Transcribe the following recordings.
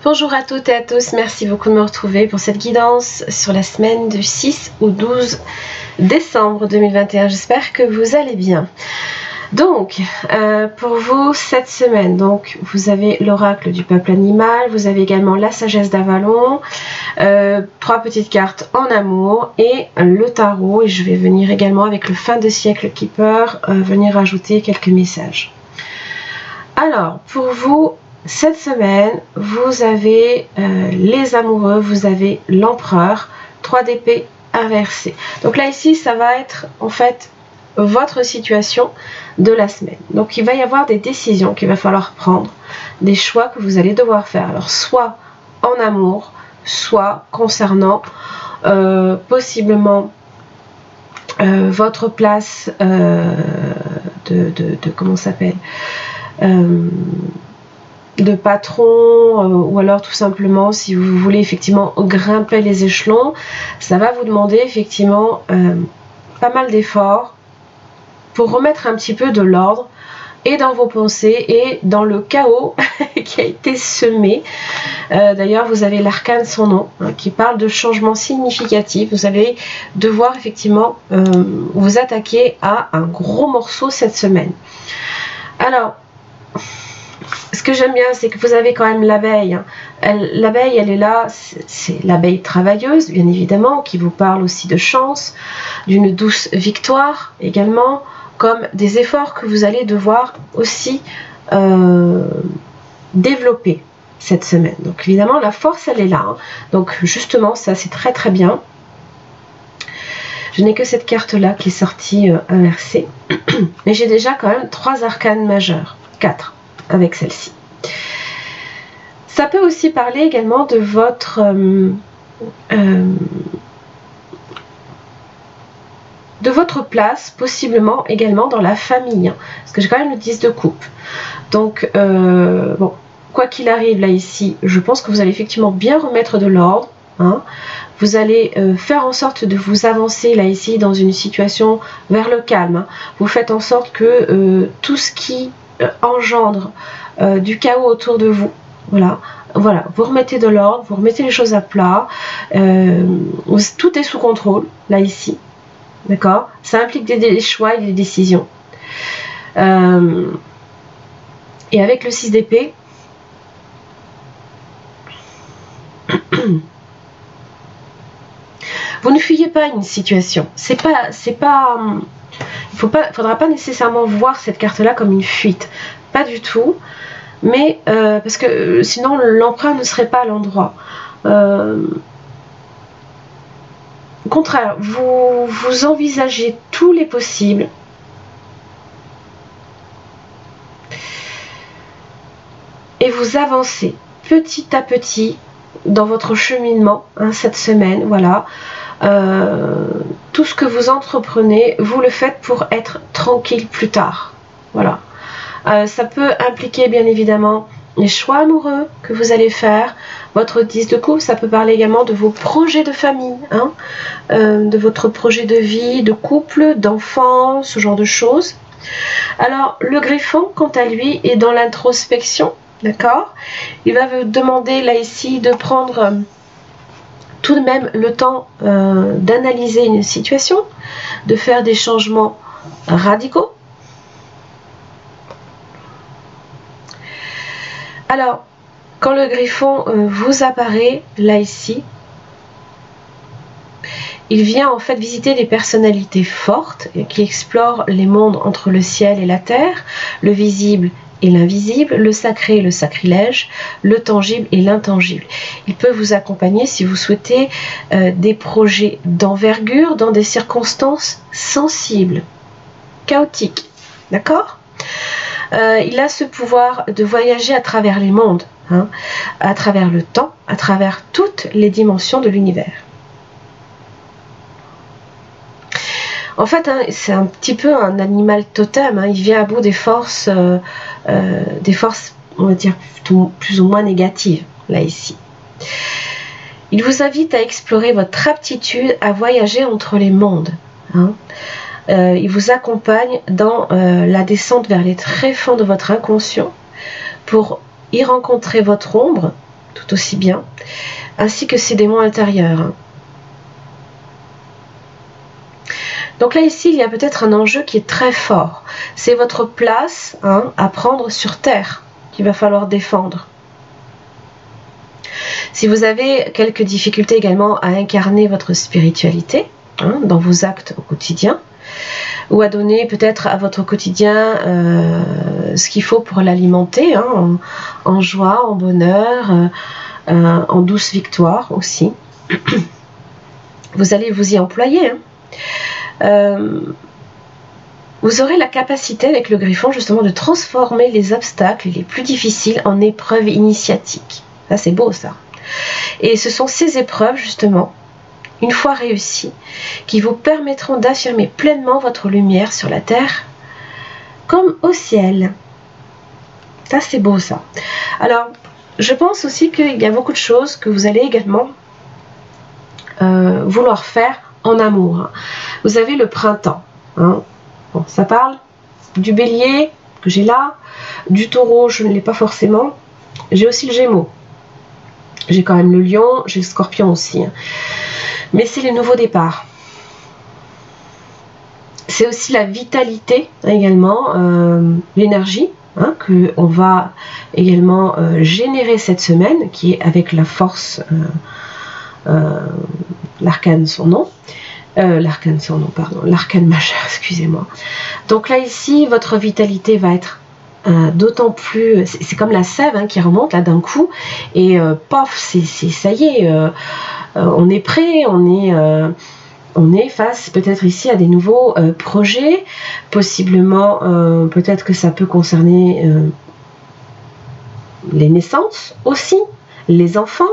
Bonjour à toutes et à tous, merci beaucoup de me retrouver pour cette guidance sur la semaine du 6 au 12 décembre 2021. J'espère que vous allez bien. Donc, pour vous, cette semaine, donc, vous avez l'oracle du peuple animal, vous avez également la sagesse d'Avalon, 3 petites cartes en amour et le tarot. Et je vais venir également avec le fin de siècle qui peut venir ajouter quelques messages. Alors, pour vous, cette semaine, vous avez les amoureux, vous avez l'empereur, 3 d'épée inversée. Donc là, ici, ça va être en fait votre situation de la semaine. Donc il va y avoir des décisions qu'il va falloir prendre, des choix que vous allez devoir faire. Alors soit en amour, soit concernant possiblement votre place de comment ça s'appelle de patron, ou alors tout simplement si vous voulez effectivement grimper les échelons, ça va vous demander effectivement pas mal d'efforts pour remettre un petit peu de l'ordre et dans vos pensées et dans le chaos qui a été semé. D'ailleurs vous avez l'arcane son nom qui parle de changements significatifs. Vous allez devoir effectivement vous attaquer à un gros morceau cette semaine. Alors ce que j'aime bien, c'est que vous avez quand même l'abeille. L'abeille, elle est là, c'est l'abeille travailleuse, bien évidemment, qui vous parle aussi de chance, d'une douce victoire également, comme des efforts que vous allez devoir aussi développer cette semaine. Donc évidemment, la force, elle est là. Donc justement, ça, c'est très très bien. Je n'ai que cette carte-là qui est sortie inversée. Mais j'ai déjà quand même 3 arcanes majeures, 4. Avec celle-ci. Ça peut aussi parler également de votre place, possiblement également dans la famille, parce que j'ai quand même le 10 de coupe. Donc bon, quoi qu'il arrive là ici, je pense que vous allez effectivement bien remettre de l'ordre. Vous allez faire en sorte de vous avancer là ici dans une situation vers le calme. Vous faites en sorte que tout ce qui engendre du chaos autour de vous, voilà, vous remettez de l'ordre, vous remettez les choses à plat, tout est sous contrôle là ici, d'accord. Ça implique des choix et des décisions, et avec le 6 d'épée, vous ne fuyez pas une situation. Il faudra pas nécessairement voir cette carte-là comme une fuite, pas du tout. Mais parce que sinon l'empereur ne serait pas à l'endroit. Au contraire, vous envisagez tous les possibles. Et vous avancez petit à petit dans votre cheminement cette semaine, voilà. Tout ce que vous entreprenez, vous le faites pour être tranquille plus tard, voilà. Ça peut impliquer bien évidemment les choix amoureux que vous allez faire, votre 10 de coupe. Ça peut parler également de vos projets de famille, de votre projet de vie, de couple, d'enfant, ce genre de choses. Alors le griffon, quant à lui, est dans l'introspection, d'accord. Il va vous demander là ici de prendre tout de même le temps d'analyser une situation, de faire des changements radicaux. Alors, quand le griffon vous apparaît là ici, il vient en fait visiter les personnalités fortes qui explorent les mondes entre le ciel et la terre, le visible et l'invisible, le sacré et le sacrilège, le tangible et l'intangible. Il peut vous accompagner si vous souhaitez des projets d'envergure dans des circonstances sensibles, chaotiques, d'accord ? Il a ce pouvoir de voyager à travers les mondes, à travers le temps, à travers toutes les dimensions de l'univers. En fait, c'est un petit peu un animal totem, il vient à bout des forces, on va dire, plus ou moins négatives, là, ici. Il vous invite à explorer votre aptitude à voyager entre les mondes. Il vous accompagne dans la descente vers les tréfonds de votre inconscient pour y rencontrer votre ombre tout aussi bien, ainsi que ses démons intérieurs. Hein. Donc là, ici, il y a peut-être un enjeu qui est très fort. C'est votre place hein, à prendre sur terre qu'il va falloir défendre. Si vous avez quelques difficultés également à incarner votre spiritualité hein, dans vos actes au quotidien, ou à donner peut-être à votre quotidien ce qu'il faut pour l'alimenter, hein, en joie, en bonheur, en douce victoire aussi. Vous allez vous y employer. Hein. Vous aurez la capacité avec le griffon justement de transformer les obstacles les plus difficiles en épreuves initiatiques. Ça c'est beau ça. Et ce sont ces épreuves justement, une fois réussies, qui vous permettront d'affirmer pleinement votre lumière sur la terre comme au ciel. Ça c'est beau ça. Alors je pense aussi qu'il y a beaucoup de choses que vous allez également vouloir faire en amour. Hein. Vous avez le printemps. Hein. Bon, ça parle du bélier que j'ai là, du taureau, je ne l'ai pas forcément. J'ai aussi le gémeaux. J'ai quand même le lion, j'ai le scorpion aussi. Hein. Mais c'est les nouveaux départs. C'est aussi la vitalité également, l'énergie hein, qu'on va également générer cette semaine, qui est avec la force, l'arcane son nom. L'arcane majeur, excusez-moi. Donc là ici, votre vitalité va être d'autant plus, c'est comme la sève hein, qui remonte là d'un coup, et paf, ça y est, on est prêt, on est face peut-être ici à des nouveaux projets, possiblement, peut-être que ça peut concerner les naissances aussi, les enfants,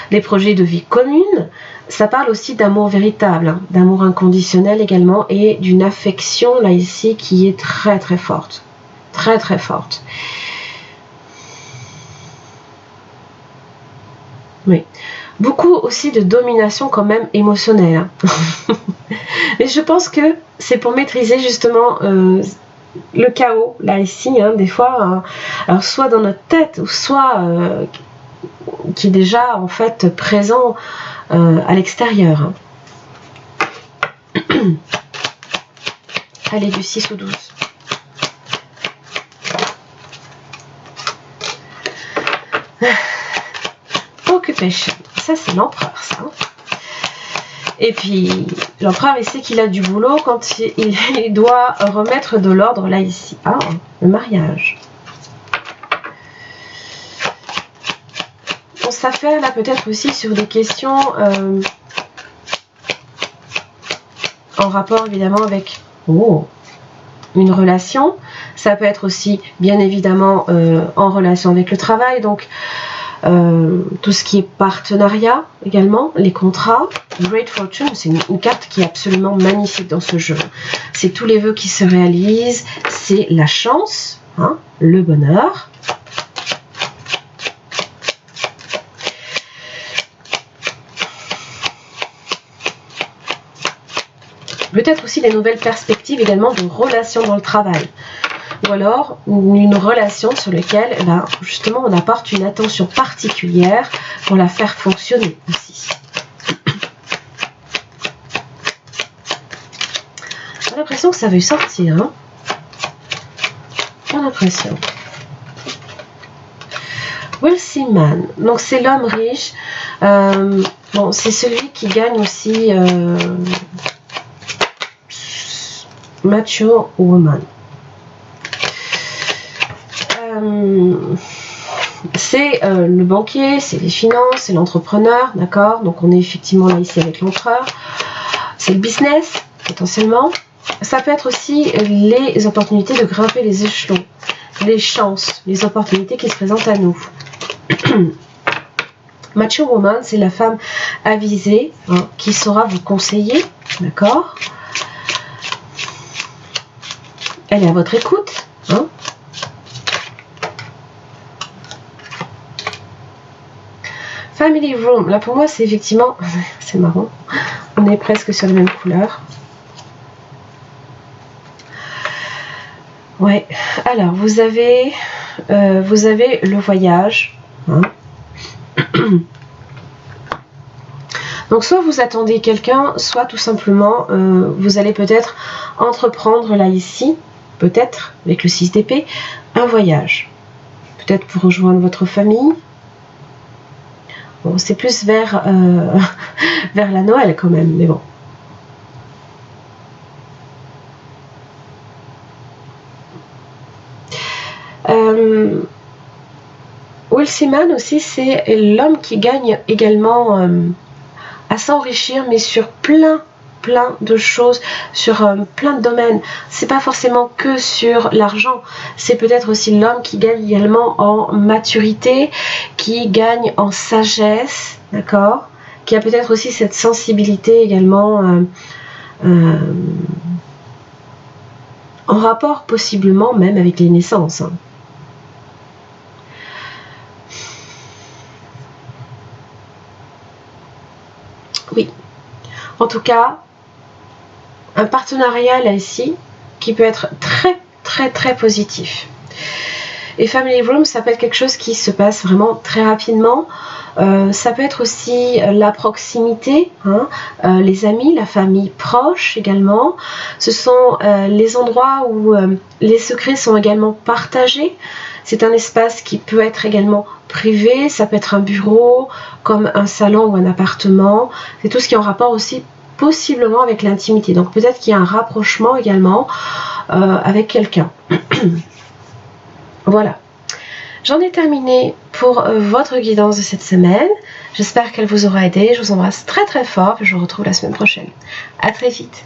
les projets de vie commune. Ça parle aussi d'amour véritable, hein, d'amour inconditionnel également, et d'une affection là ici qui est très très forte. Très très forte. Oui. Beaucoup aussi de domination quand même émotionnelle. Hein. Mais je pense que c'est pour maîtriser justement le chaos là ici, hein, des fois, alors soit dans notre tête, ou soit qui est déjà en fait présent à l'extérieur. Hein. Allez, du 6 au 12. Occupation, ça c'est l'empereur ça. Et puis l'empereur il sait qu'il a du boulot quand il doit remettre de l'ordre là ici. Ah, le mariage. On s'affaire là peut-être aussi sur des questions en rapport évidemment avec une relation. Ça peut être aussi bien évidemment en relation avec le travail, donc tout ce qui est partenariat également, les contrats. Great Fortune, c'est une carte qui est absolument magnifique dans ce jeu. C'est tous les vœux qui se réalisent, c'est la chance, hein, le bonheur. Peut-être aussi des nouvelles perspectives également de relations dans le travail. Ou alors une relation sur laquelle ben, justement on apporte une attention particulière pour la faire fonctionner aussi. J'ai l'impression que ça veut sortir. Hein, j'ai l'impression. Wealthy Man, donc c'est l'homme riche. Bon, c'est celui qui gagne aussi Macho Woman. C'est le banquier, c'est les finances, c'est l'entrepreneur, d'accord. Donc on est effectivement là ici avec l'empereur. C'est le business, potentiellement. Ça peut être aussi les opportunités de grimper les échelons, les chances, les opportunités qui se présentent à nous. Macho Woman, c'est la femme avisée hein, qui saura vous conseiller, d'accord. Elle est à votre écoute, hein. Family Room, là pour moi c'est effectivement, c'est marrant, on est presque sur les mêmes couleurs. Ouais, alors vous avez le voyage, hein. Donc soit vous attendez quelqu'un, soit tout simplement vous allez peut-être entreprendre là ici, peut-être avec le 6 d'épée, un voyage. Peut-être pour rejoindre votre famille. Bon, c'est plus vers, vers la Noël quand même, mais bon. Wealthy Man aussi, c'est l'homme qui gagne également à s'enrichir, mais sur plein de choses, sur plein de domaines. C'est pas forcément que sur l'argent, c'est peut-être aussi l'homme qui gagne également en maturité, qui gagne en sagesse, d'accord, qui a peut-être aussi cette sensibilité également en rapport possiblement même avec les naissances. Oui, en tout cas, un partenariat là ici qui peut être très positif. Et Family Room, ça peut être quelque chose qui se passe vraiment très rapidement. Ça peut être aussi la proximité, hein, les amis, la famille proche également. Ce sont les endroits où les secrets sont également partagés. C'est un espace qui peut être également privé, ça peut être un bureau, comme un salon ou un appartement. C'est tout ce qui est en rapport aussi possiblement avec l'intimité. Donc peut-être qu'il y a un rapprochement également avec quelqu'un. Voilà. J'en ai terminé pour votre guidance de cette semaine. J'espère qu'elle vous aura aidé. Je vous embrasse très fort et je vous retrouve la semaine prochaine. À très vite.